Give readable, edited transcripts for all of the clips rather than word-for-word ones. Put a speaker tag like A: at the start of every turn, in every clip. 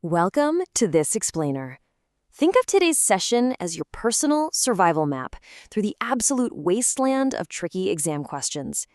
A: Welcome to This Explainer. Think of today's session as your personal survival map through the absolute wasteland of tricky exam questions.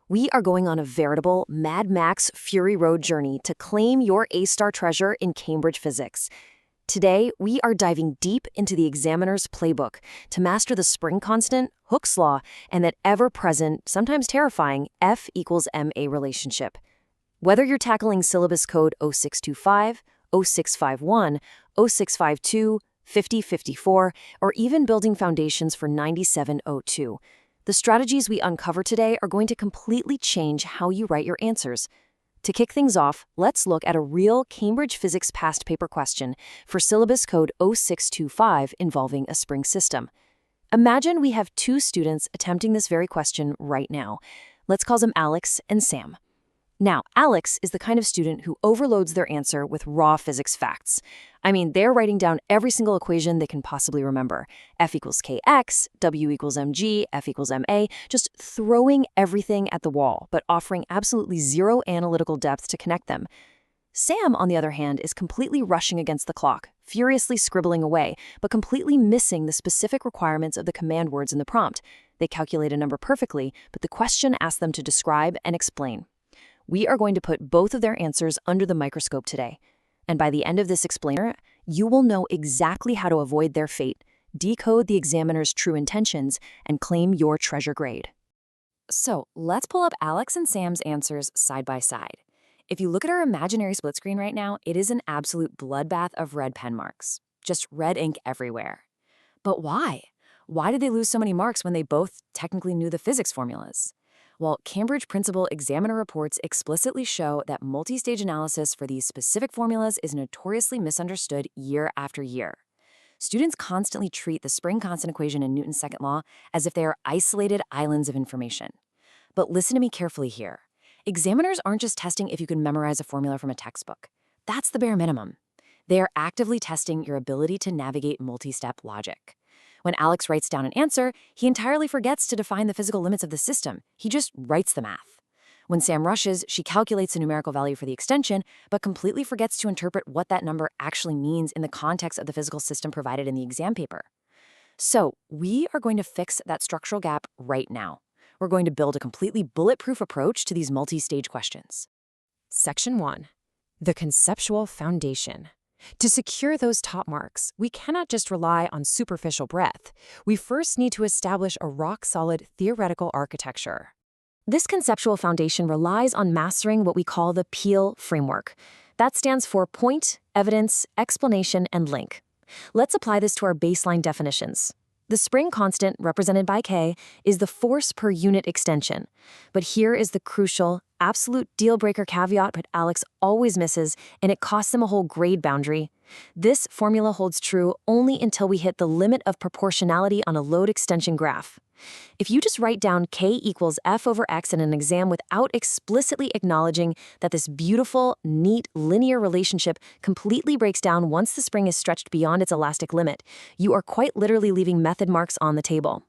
A: We are going on a veritable Mad Max Fury Road journey to claim your A-star treasure in Cambridge physics. Today, we are diving deep into the examiner's playbook to master the spring constant, Hooke's law, and that ever-present, sometimes terrifying, F equals ma relationship. Whether you're tackling syllabus code 0625, 0651, 0652, 5054, or even building foundations for 9702. The strategies we uncover today are going to completely change how you write your answers. To kick things off, let's look at a real Cambridge physics past paper question for syllabus code 0625 involving a spring system. Imagine we have two students attempting this very question right now. Let's call them Alex and Sam. Now, Alex is the kind of student who overloads their answer with raw physics facts. I mean, they're writing down every single equation they can possibly remember. F equals kx, W equals mg, F equals ma, just throwing everything at the wall, but offering absolutely zero analytical depth to connect them. Sam, on the other hand, is completely rushing against the clock, furiously scribbling away, but completely missing the specific requirements of the command words in the prompt. They calculate a number perfectly, but the question asks them to describe and explain. We are going to put both of their answers under the microscope today. And by the end of this explainer, you will know exactly how to avoid their fate, decode the examiner's true intentions, and claim your treasure grade. So let's pull up Alex and Sam's answers side by side. If you look at our imaginary split screen right now, it is an absolute bloodbath of red pen marks. Just red ink everywhere. But why? Why did they lose so many marks when they both technically knew the physics formulas? Well, Cambridge Principal Examiner reports explicitly show that multi-stage analysis for these specific formulas is notoriously misunderstood year after year. Students constantly treat the spring constant equation and Newton's second law as if they are isolated islands of information. But listen to me carefully here. Examiners aren't just testing if you can memorize a formula from a textbook. That's the bare minimum. They are actively testing your ability to navigate multi-step logic. When Alex writes down an answer, he entirely forgets to define the physical limits of the system. He just writes the math. When Sam rushes, she calculates the numerical value for the extension, but completely forgets to interpret what that number actually means in the context of the physical system provided in the exam paper. So, we are going to fix that structural gap right now. We're going to build a completely bulletproof approach to these multi-stage questions.
B: Section 1. The conceptual foundation. To secure those top marks, we cannot just rely on superficial breadth. We first need to establish a rock-solid theoretical architecture.
A: This conceptual foundation relies on mastering what we call the Peel framework. That stands for point, evidence, explanation, and link. Let's apply this to our baseline definitions. The spring constant, represented by K, is the force per unit extension. But here is the crucial, absolute deal-breaker caveat that Alex always misses, and it costs them a whole grade boundary. This formula holds true only until we hit the limit of proportionality on a load extension graph. If you just write down K equals F over X in an exam without explicitly acknowledging that this beautiful, neat, linear relationship completely breaks down once the spring is stretched beyond its elastic limit, you are quite literally leaving method marks on the table.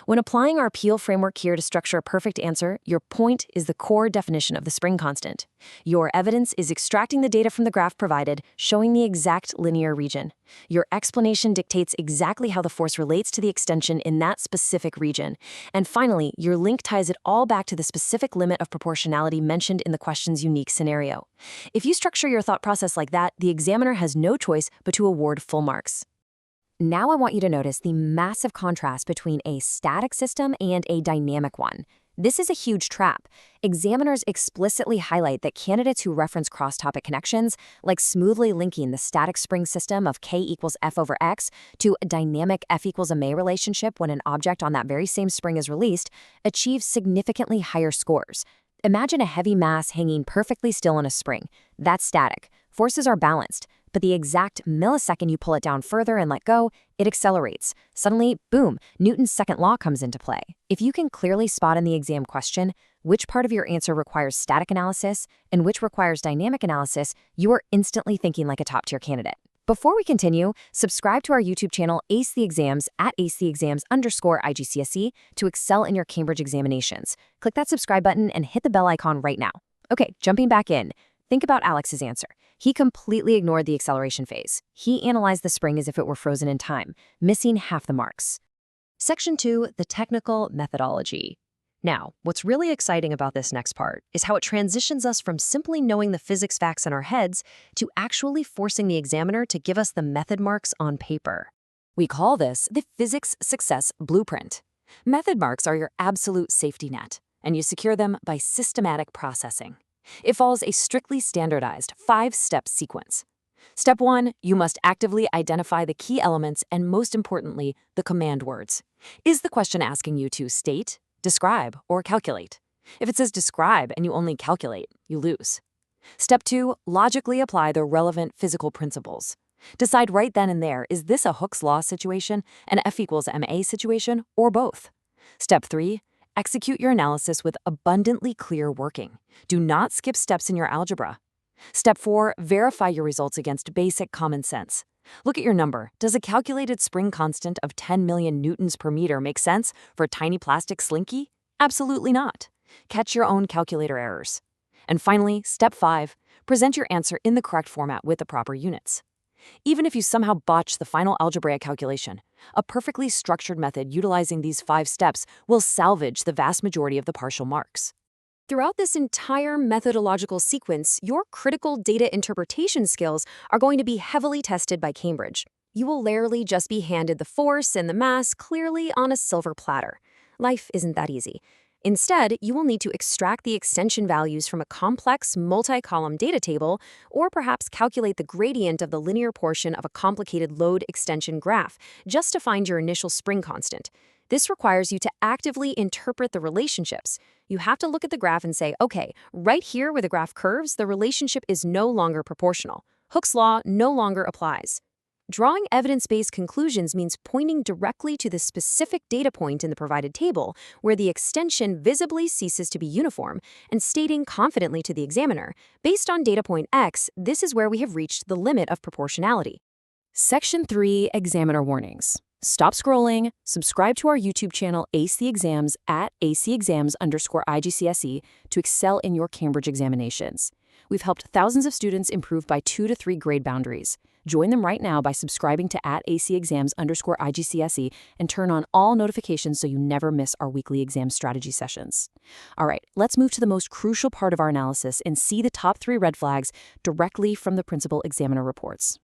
A: When applying our Peel framework here to structure a perfect answer, your point is the core definition of the spring constant. Your evidence is extracting the data from the graph provided, showing the exact linear region. Your explanation dictates exactly how the force relates to the extension in that specific region. And finally, your link ties it all back to the specific limit of proportionality mentioned in the question's unique scenario. If you structure your thought process like that, the examiner has no choice but to award full marks.
B: Now I want you to notice the massive contrast between a static system and a dynamic one. This is a huge trap. Examiners explicitly highlight that candidates who reference cross-topic connections, like smoothly linking the static spring system of K equals F over X to a dynamic F equals ma relationship when an object on that very same spring is released, achieve significantly higher scores. Imagine a heavy mass hanging perfectly still on a spring. That's static. Forces are balanced. But the exact millisecond you pull it down further and let go, it accelerates. Suddenly, boom, Newton's second law comes into play. If you can clearly spot in the exam question which part of your answer requires static analysis and which requires dynamic analysis, you are instantly thinking like a top-tier candidate. Before we continue, subscribe to our YouTube channel Ace the Exams at acetheexams_IGCSE to excel in your Cambridge examinations. Click that subscribe button and hit the bell icon right now. Okay, jumping back in. Think about Alex's answer. He completely ignored the acceleration phase. He analyzed the spring as if it were frozen in time, missing half the marks. Section 2, the technical methodology. Now, what's really exciting about this next part is how it transitions us from simply knowing the physics facts in our heads to actually forcing the examiner to give us the method marks on paper. We call this the physics success blueprint. Method marks are your absolute safety net, and you secure them by systematic processing. It follows a strictly standardized 5-step sequence. Step 1, you must actively identify the key elements and, most importantly, the command words. Is the question asking you to state, describe, or calculate? If it says describe and you only calculate, you lose. Step 2, logically apply the relevant physical principles. Decide right then and there, is this a Hooke's law situation, an F equals ma situation, or both? Step 3, execute your analysis with abundantly clear working. Do not skip steps in your algebra. Step 4, verify your results against basic common sense. Look at your number. Does a calculated spring constant of 10 million newtons per meter make sense for a tiny plastic slinky? Absolutely not. Catch your own calculator errors. And finally, step 5, present your answer in the correct format with the proper units. Even if you somehow botch the final algebraic calculation, a perfectly structured method utilizing these 5 steps will salvage the vast majority of the partial marks. Throughout this entire methodological sequence, your critical data interpretation skills are going to be heavily tested by Cambridge. You will rarely just be handed the force and the mass clearly on a silver platter. Life isn't that easy. Instead, you will need to extract the extension values from a complex multi-column data table, or perhaps calculate the gradient of the linear portion of a complicated load extension graph just to find your initial spring constant. This requires you to actively interpret the relationships. You have to look at the graph and say, okay, right here where the graph curves, the relationship is no longer proportional. Hooke's law no longer applies. Drawing evidence-based conclusions means pointing directly to the specific data point in the provided table where the extension visibly ceases to be uniform and stating confidently to the examiner, based on data point X, this is where we have reached the limit of proportionality. Section 3, Examiner Warnings. Stop scrolling, subscribe to our YouTube channel Ace the Exams at acexams_IGCSE to excel in your Cambridge examinations. We've helped thousands of students improve by 2 to 3 grade boundaries. Join them right now by subscribing to @acexams_IGCSE and turn on all notifications so you never miss our weekly exam strategy sessions. All right, let's move to the most crucial part of our analysis and see the top 3 red flags directly from the principal examiner reports.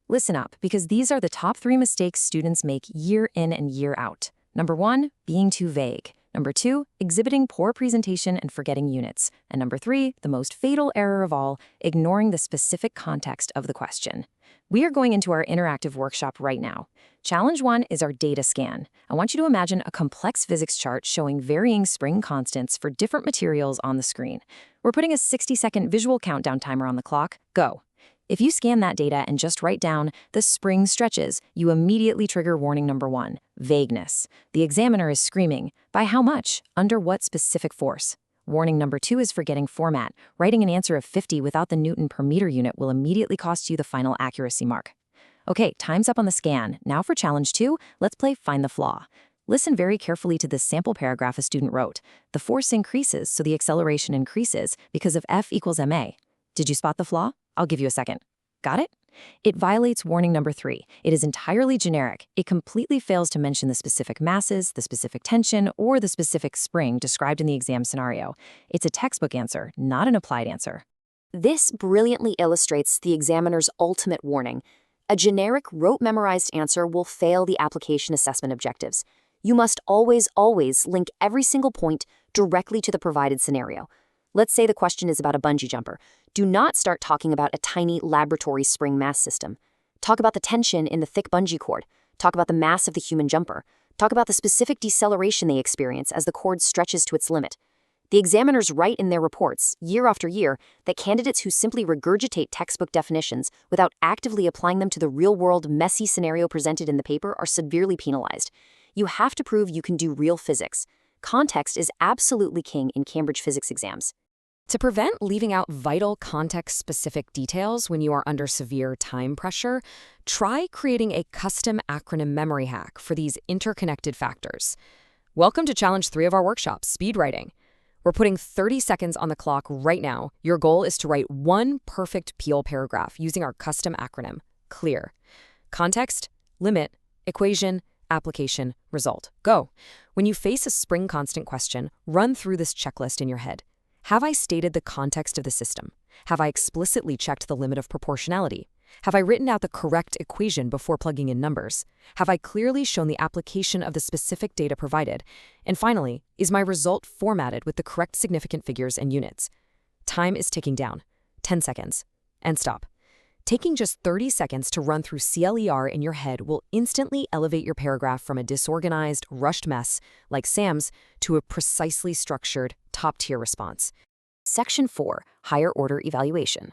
B: Listen up, because these are the top 3 mistakes students make year in and year out. Number 1, being too vague. Number 2, exhibiting poor presentation and forgetting units. And number 3, the most fatal error of all, ignoring the specific context of the question. We are going into our interactive workshop right now. Challenge 1 is our data scan. I want you to imagine a complex physics chart showing varying spring constants for different materials on the screen. We're putting a 60-second visual countdown timer on the clock. Go. If you scan that data and just write down the spring stretches, you immediately trigger warning number 1, vagueness. The examiner is screaming, by how much? Under what specific force? Warning number 2 is forgetting format. Writing an answer of 50 without the Newton per meter unit will immediately cost you the final accuracy mark. Okay, time's up on the scan. Now for challenge 2, let's play Find the Flaw. Listen very carefully to this sample paragraph a student wrote. The force increases, so the acceleration increases because of F equals ma. Did you spot the flaw? I'll give you a second. Got it? It violates warning number 3. It is entirely generic. It completely fails to mention the specific masses, the specific tension, or the specific spring described in the exam scenario. It's a textbook answer, not an applied answer.
A: This brilliantly illustrates the examiner's ultimate warning. A generic, rote-memorized answer will fail the application assessment objectives. You must always link every single point directly to the provided scenario. Let's say the question is about a bungee jumper. Do not start talking about a tiny laboratory spring mass system. Talk about the tension in the thick bungee cord. Talk about the mass of the human jumper. Talk about the specific deceleration they experience as the cord stretches to its limit. The examiners write in their reports, year after year, that candidates who simply regurgitate textbook definitions without actively applying them to the real-world, messy scenario presented in the paper are severely penalized. You have to prove you can do real physics. Context is absolutely king in Cambridge physics exams.
B: To prevent leaving out vital context-specific details when you are under severe time pressure, try creating a custom acronym memory hack for these interconnected factors. Welcome to Challenge 3 of our workshop, Speed Writing. We're putting 30 seconds on the clock right now. Your goal is to write one perfect Peel paragraph using our custom acronym, CLEAR. Context, limit, equation, application, result. Go. When you face a spring constant question, run through this checklist in your head. Have I stated the context of the system? Have I explicitly checked the limit of proportionality? Have I written out the correct equation before plugging in numbers? Have I clearly shown the application of the specific data provided? And finally, is my result formatted with the correct significant figures and units? Time is ticking down. 10 seconds. And stop. Taking just 30 seconds to run through CLER in your head will instantly elevate your paragraph from a disorganized, rushed mess like Sam's to a precisely structured, top-tier response.
A: Section 4, Higher Order Evaluation.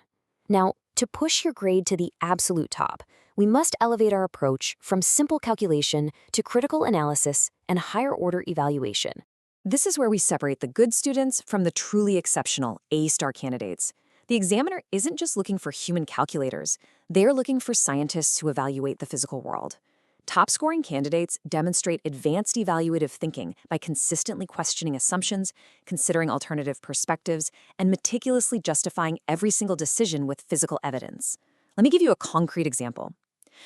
A: Now, to push your grade to the absolute top, we must elevate our approach from simple calculation to critical analysis and higher-order evaluation. This is where we separate the good students from the truly exceptional A-star candidates. The examiner isn't just looking for human calculators, they're looking for scientists who evaluate the physical world. Top-scoring candidates demonstrate advanced evaluative thinking by consistently questioning assumptions, considering alternative perspectives, and meticulously justifying every single decision with physical evidence. Let me give you a concrete example.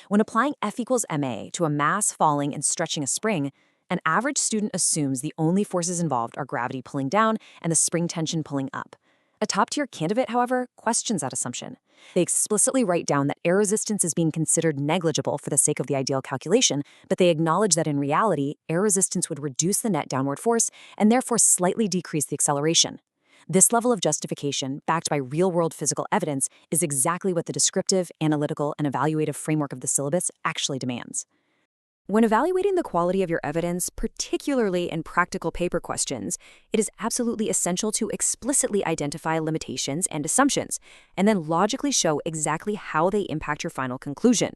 A: When applying F equals ma to a mass falling and stretching a spring, an average student assumes the only forces involved are gravity pulling down and the spring tension pulling up. A top-tier candidate, however, questions that assumption. They explicitly write down that air resistance is being considered negligible for the sake of the ideal calculation, but they acknowledge that in reality, air resistance would reduce the net downward force and therefore slightly decrease the acceleration. This level of justification, backed by real-world physical evidence, is exactly what the descriptive, analytical, and evaluative framework of the syllabus actually demands.
B: When evaluating the quality of your evidence, particularly in practical paper questions, it is absolutely essential to explicitly identify limitations and assumptions, and then logically show exactly how they impact your final conclusion.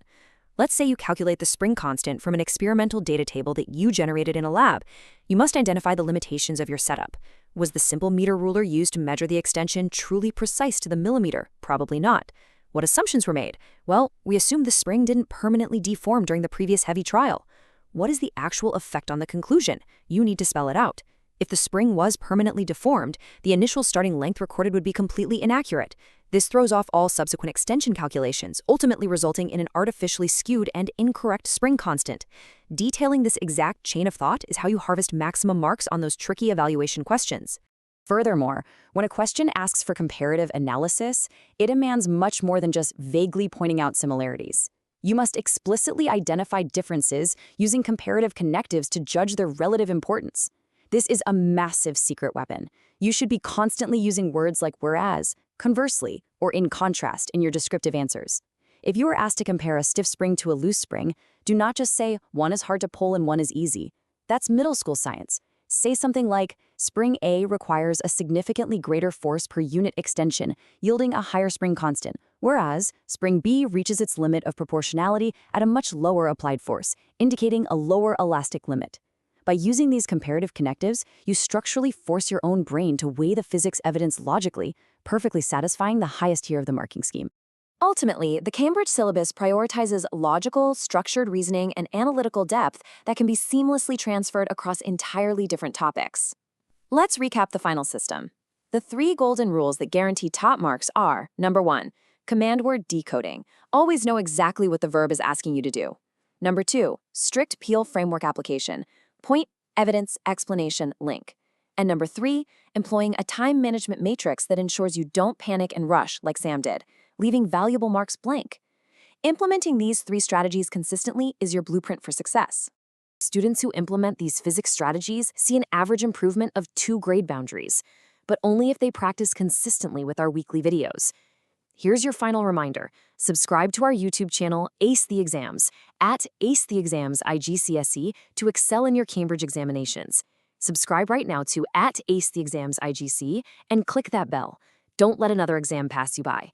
B: Let's say you calculate the spring constant from an experimental data table that you generated in a lab. You must identify the limitations of your setup. Was the simple meter ruler used to measure the extension truly precise to the millimeter? Probably not. What assumptions were made? Well, we assumed the spring didn't permanently deform during the previous heavy trial. What is the actual effect on the conclusion? You need to spell it out. If the spring was permanently deformed, the initial starting length recorded would be completely inaccurate. This throws off all subsequent extension calculations, ultimately resulting in an artificially skewed and incorrect spring constant. Detailing this exact chain of thought is how you harvest maximum marks on those tricky evaluation questions.
A: Furthermore, when a question asks for comparative analysis, it demands much more than just vaguely pointing out similarities. You must explicitly identify differences using comparative connectives to judge their relative importance. This is a massive secret weapon. You should be constantly using words like whereas, conversely, or in contrast in your descriptive answers. If you are asked to compare a stiff spring to a loose spring, do not just say one is hard to pull and one is easy. That's middle school science. Say something like, spring A requires a significantly greater force per unit extension, yielding a higher spring constant, whereas spring B reaches its limit of proportionality at a much lower applied force, indicating a lower elastic limit. By using these comparative connectives, you structurally force your own brain to weigh the physics evidence logically, perfectly satisfying the highest tier of the marking scheme. Ultimately, the Cambridge syllabus prioritizes logical, structured reasoning and analytical depth that can be seamlessly transferred across entirely different topics. Let's recap the final system. The 3 golden rules that guarantee top marks are, number 1, command word decoding. Always know exactly what the verb is asking you to do. Number 2, strict Peel framework application. Point, evidence, explanation, link. And number 3, employing a time management matrix that ensures you don't panic and rush like Sam did, leaving valuable marks blank. Implementing these 3 strategies consistently is your blueprint for success. Students who implement these physics strategies see an average improvement of 2 grade boundaries, but only if they practice consistently with our weekly videos. Here's your final reminder. Subscribe to our YouTube channel, Ace the Exams, at Ace the Exams IGCSE to excel in your Cambridge examinations. Subscribe right now to at Ace the Exams IGC and click that bell. Don't let another exam pass you by.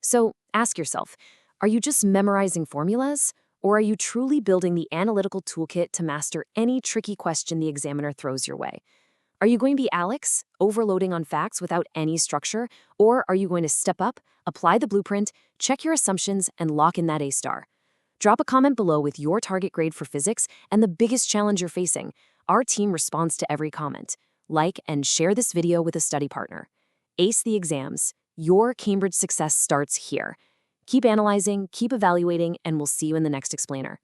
A: So ask yourself, are you just memorizing formulas? Or are you truly building the analytical toolkit to master any tricky question the examiner throws your way? Are you going to be Alex, overloading on facts without any structure? Or are you going to step up, apply the blueprint, check your assumptions, and lock in that A-star? Drop a comment below with your target grade for physics and the biggest challenge you're facing. Our team responds to every comment. like, and share this video with a study partner. Ace the exams. Your Cambridge success starts here. Keep analyzing, keep evaluating, and we'll see you in the next explainer.